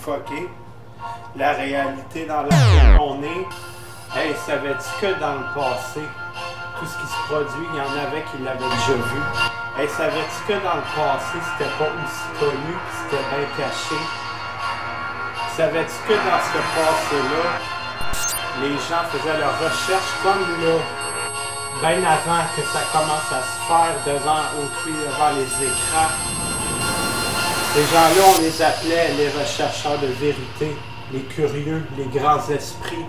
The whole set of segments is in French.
fucké. La réalité dans laquelle on est. Hey, savais-tu que dans le passé, tout ce qui se produit, il y en avait qui l'avaient déjà vu? Hey, savais-tu que dans le passé, c'était pas aussi connu et c'était bien caché? Savais-tu que dans ce passé-là, les gens faisaient leurs recherches comme là, bien avant que ça commence à se faire devant autrui, devant les écrans? Ces gens-là, on les appelait les rechercheurs de vérité, les curieux, les grands esprits,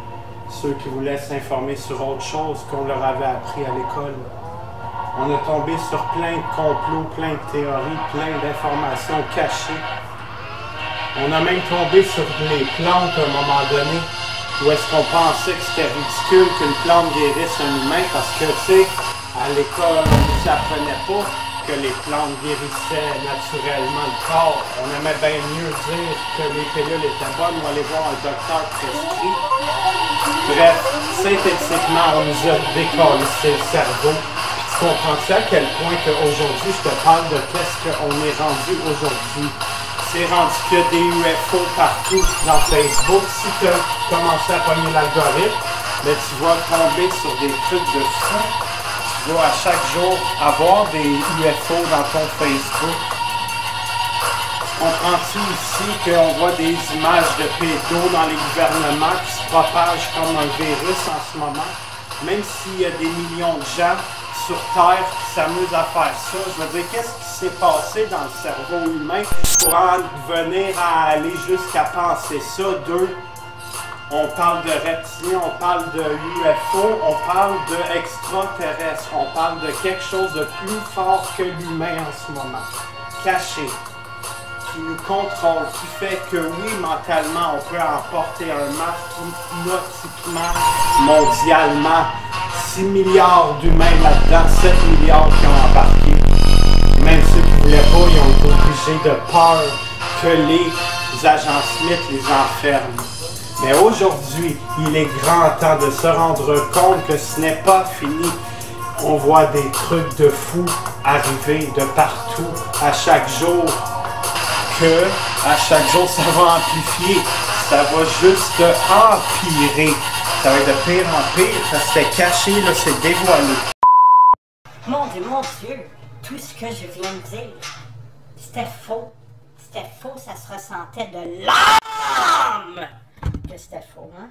ceux qui voulaient s'informer sur autre chose qu'on leur avait appris à l'école. On a tombé sur plein de complots, plein de théories, plein d'informations cachées. On a même tombé sur les plantes à un moment donné, où est-ce qu'on pensait que c'était ridicule qu'une plante guérisse un humain, parce que, tu sais, à l'école, on ne nous apprenait pas que les plantes guérissaient naturellement le corps. On aimait bien mieux dire que les pilules étaient bonnes ou aller voir un docteur prescrit. Bref, synthétiquement, on nous a décalissé le cerveau. Puis tu comprends-tu à quel point qu'aujourd'hui, je te parle de qu'est-ce qu'on est rendu aujourd'hui? C'est rendu qu'il y a des UFO partout dans Facebook. Si tu as commencé à pogner l'algorithme, mais tu vas tomber sur des trucs de fou. Tu vas à chaque jour avoir des UFO dans ton Facebook. Comprends-tu ici qu'on voit des images de pédos dans les gouvernements qui se propagent comme un virus en ce moment? Même s'il y a des millions de gens sur Terre qui s'amusent à faire ça, je veux dire, qu'est-ce qui s'est passé dans le cerveau humain pour en venir à aller jusqu'à penser ça? On parle de reptiliens, on parle de UFO, on parle d'extraterrestres, on parle de quelque chose de plus fort que l'humain en ce moment, caché, qui nous contrôle, qui fait que oui, mentalement, on peut emporter un masque hypnotiquement, mondialement, 6 milliards d'humains là-dedans, 7 milliards qui ont embarqué. Même ceux qui ne voulaient pas, ils ont été obligés de peur que les agents Smith les enferment. Mais aujourd'hui, il est grand temps de se rendre compte que ce n'est pas fini. On voit des trucs de fous arriver de partout à chaque jour. À chaque jour, ça va amplifier. Ça va juste empirer. Ça va être de pire en pire. Ça s'est caché, là, c'est dévoilé. Mon Dieu, tout ce que je viens de dire, c'était faux. C'était faux, ça se ressentait de l'âme. Que c'était faux, hein?